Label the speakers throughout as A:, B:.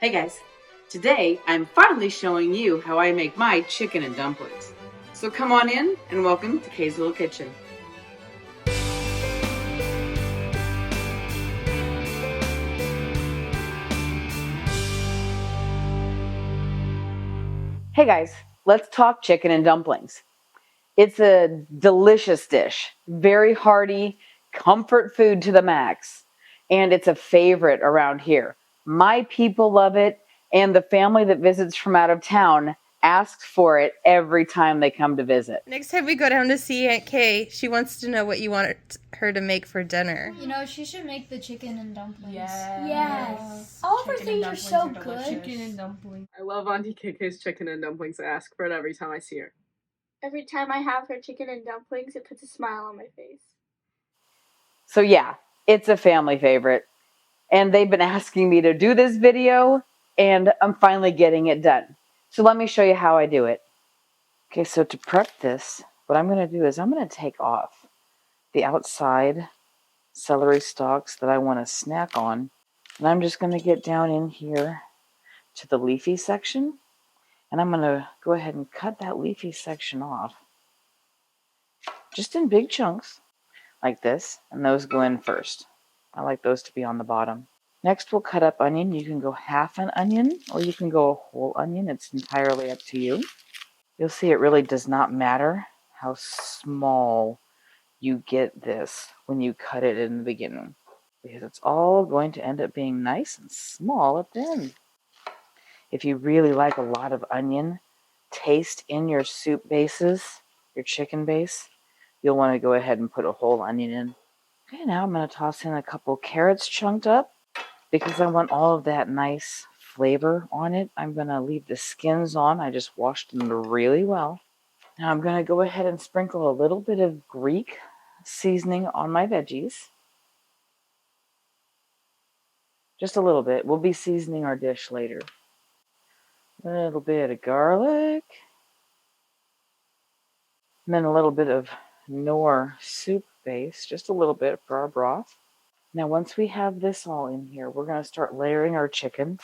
A: Hey guys, today I'm finally showing you how I make my chicken and dumplings. So come on in and welcome to Kay's Little Kitchen. Hey guys, let's talk chicken and dumplings. It's a delicious dish, very hearty, comfort food to the max, and it's a favorite around here. My people love it, and the family that visits from out of town asks for it every time they come to visit.
B: Next time we go down to see Aunt Kay, she wants to know what you want her to make for dinner.
C: You know, she should make the chicken and dumplings.
D: Yes.
C: All of her things are so good.
D: Chicken and dumplings.
E: I love Auntie KK's chicken and dumplings. I ask for it every time I see her.
F: Every time I have her chicken and dumplings, it puts a smile on my face.
A: So yeah, it's a family favorite. And they've been asking me to do this video, and I'm finally getting it done. So let me show you how I do it. Okay, so to prep this, what I'm going to do is I'm going to take off the outside celery stalks that I want to snack on. And I'm just going to get down in here to the leafy section. And I'm going to go ahead and cut that leafy section off. Just in big chunks, like this. And those go in first. I like those to be on the bottom. Next, we'll cut up onion. You can go half an onion, or you can go a whole onion. It's entirely up to you. You'll see it really does not matter how small you get this when you cut it in the beginning, because it's all going to end up being nice and small at the end. If you really like a lot of onion taste in your soup bases, your chicken base, you'll want to go ahead and put a whole onion in. Okay, now I'm going to toss in a couple carrots chunked up because I want all of that nice flavor on it. I'm going to leave the skins on. I just washed them really well. Now I'm going to go ahead and sprinkle a little bit of Greek seasoning on my veggies. Just a little bit. We'll be seasoning our dish later. A little bit of garlic. And then a little bit of Knorr soup base. Just a little bit for our broth. Now once we have this all in here, we're going to start layering our chicken.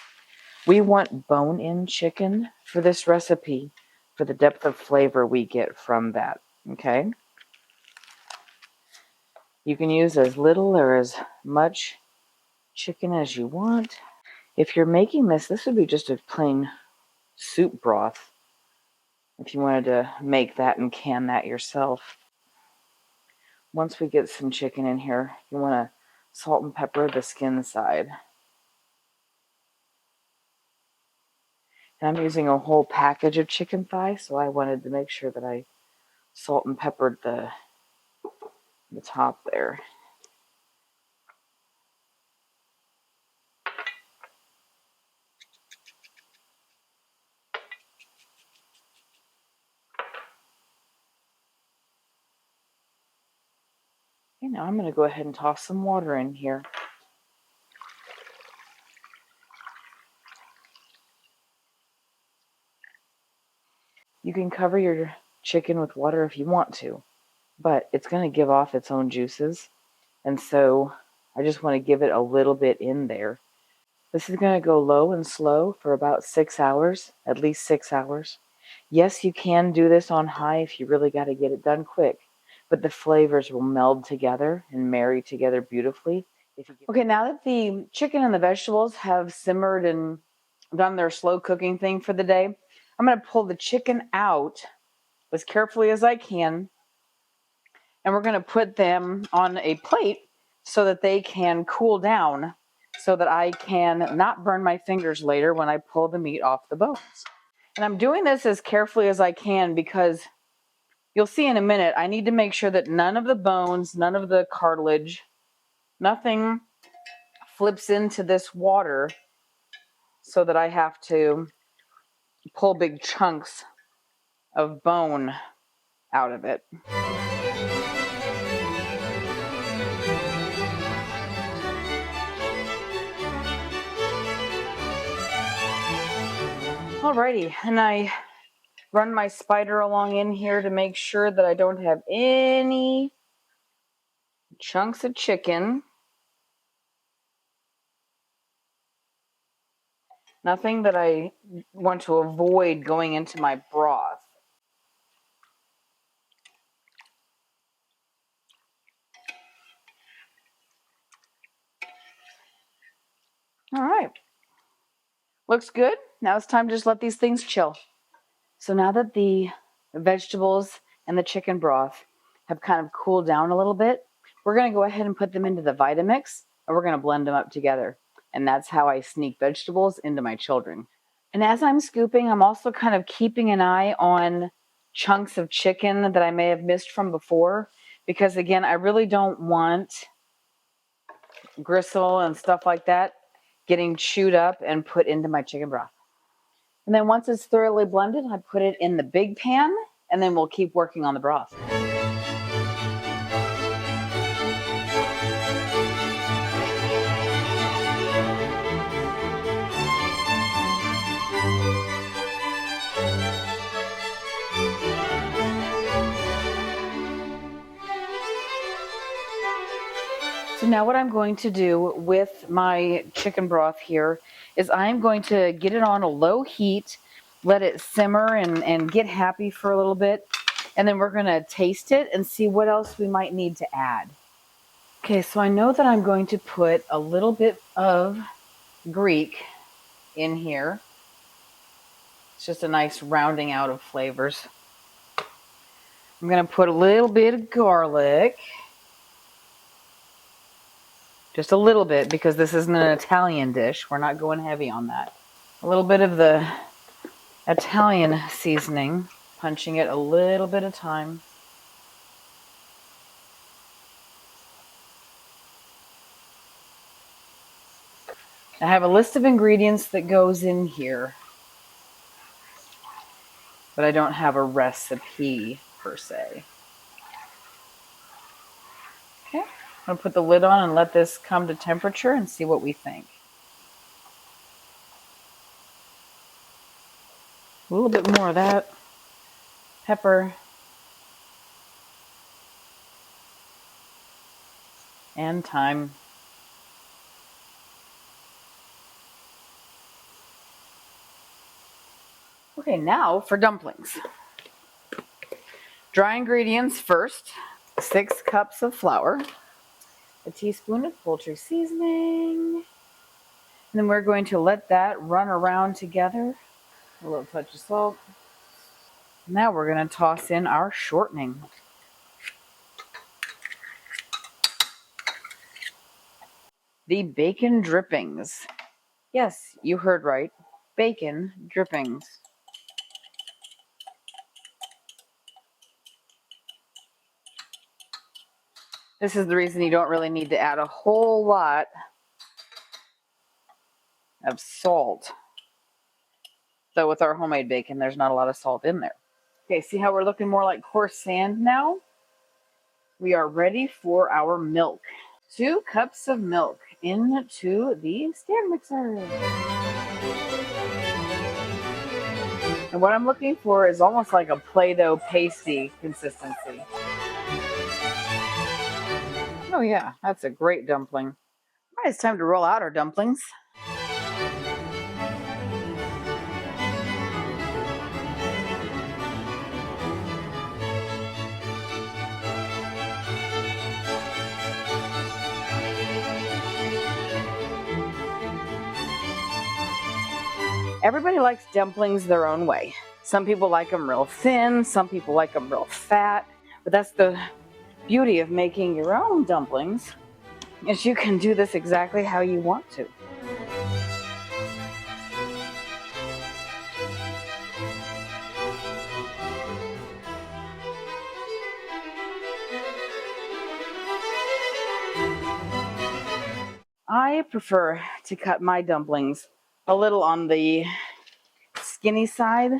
A: We want bone-in chicken for this recipe for the depth of flavor we get from that. Okay? You can use as little or as much chicken as you want. If you're making this would be just a plain soup broth. If you wanted to make that and can that yourself. Once we get some chicken in here, you want to salt and pepper the skin side. And I'm using a whole package of chicken thighs, so I wanted to make sure that I salt and peppered the top there. Okay, now I'm going to go ahead and toss some water in here. You can cover your chicken with water if you want to, but it's going to give off its own juices, and so I just want to give it a little bit in there. This is going to go low and slow for about 6 hours, at least 6 hours. Yes, you can do this on high if you really got to get it done quick, but the flavors will meld together and marry together beautifully. Okay, now that the chicken and the vegetables have simmered and done their slow cooking thing for the day, I'm going to pull the chicken out as carefully as I can, and we're going to put them on a plate so that they can cool down, so that I can not burn my fingers later when I pull the meat off the bones. And I'm doing this as carefully as I can because you'll see in a minute, I need to make sure that none of the bones, none of the cartilage, nothing flips into this water so that I have to pull big chunks of bone out of it. Alrighty, and I run my spider along in here to make sure that I don't have any chunks of chicken. Nothing that I want to avoid going into my broth. All right. Looks good. Now it's time to just let these things chill. So now that the vegetables and the chicken broth have kind of cooled down a little bit, we're going to go ahead and put them into the Vitamix, and we're going to blend them up together. And that's how I sneak vegetables into my children. And as I'm scooping, I'm also kind of keeping an eye on chunks of chicken that I may have missed from before, because again, I really don't want gristle and stuff like that getting chewed up and put into my chicken broth. And then once it's thoroughly blended, I put it in the big pan, and then we'll keep working on the broth. So now what I'm going to do with my chicken broth here is I'm going to get it on a low heat, let it simmer and get happy for a little bit, and then we're going to taste it and see what else we might need to add. Okay, so I know that I'm going to put a little bit of Greek in here. It's just a nice rounding out of flavors. I'm going to put a little bit of garlic. Just a little bit, because this isn't an Italian dish. We're not going heavy on that. A little bit of the Italian seasoning, punching it a little bit at a time. I have a list of ingredients that goes in here, but I don't have a recipe per se. Okay, I'm going to put the lid on and let this come to temperature and see what we think. A little bit more of that. Pepper. And thyme. Okay, now for dumplings. Dry ingredients first. 6 cups of flour. A teaspoon of poultry seasoning. And then we're going to let that run around together. A little touch of salt. Now we're going to toss in our shortening. The bacon drippings. Yes, you heard right. Bacon drippings. This is the reason you don't really need to add a whole lot of salt. So with our homemade bacon, there's not a lot of salt in there. Okay, see how we're looking more like coarse sand now? We are ready for our milk. 2 cups of milk into the stand mixer. And what I'm looking for is almost like a Play-Doh pasty consistency. Oh yeah, that's a great dumpling. All right, it's time to roll out our dumplings. Everybody likes dumplings their own way. Some people like them real thin, some people like them real fat, but that's the beauty of making your own dumplings, is you can do this exactly how you want to. I prefer to cut my dumplings a little on the skinny side,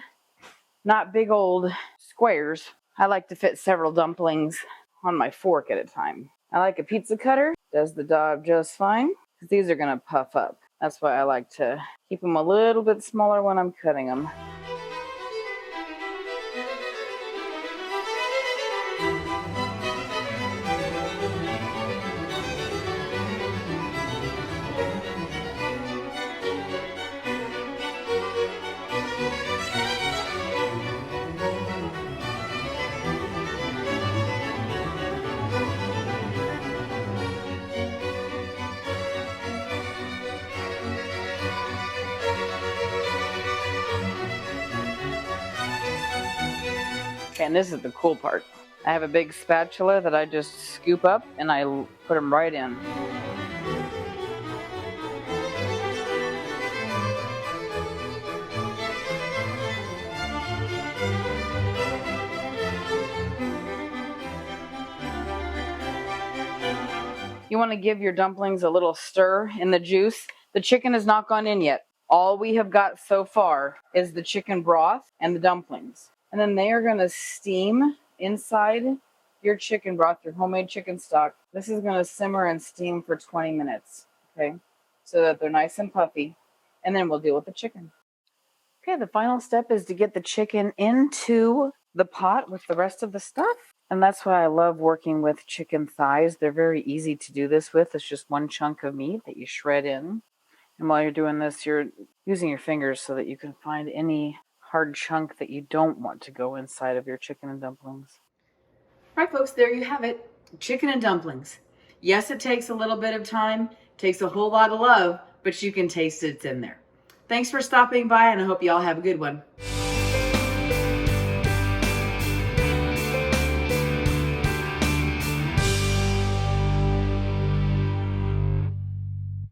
A: not big old squares. I like to fit several dumplings on my fork at a time. I like a pizza cutter, does the job just fine, because these are going to puff up. That's why I like to keep them a little bit smaller when I'm cutting them. Okay, and this is the cool part. I have a big spatula that I just scoop up and I put them right in. You want to give your dumplings a little stir in the juice. The chicken has not gone in yet. All we have got so far is the chicken broth and the dumplings. And then they are going to steam inside your chicken broth, your homemade chicken stock. This is going to simmer and steam for 20 minutes, okay? So that they're nice and puffy. And then we'll deal with the chicken. Okay, the final step is to get the chicken into the pot with the rest of the stuff. And that's why I love working with chicken thighs. They're very easy to do this with. It's just one chunk of meat that you shred in. And while you're doing this, you're using your fingers so that you can find any hard chunk that you don't want to go inside of your chicken and dumplings. All right, folks, there you have it. Chicken and dumplings. Yes, it takes a little bit of time, takes a whole lot of love, but you can taste it's in there. Thanks for stopping by, and I hope you all have a good one.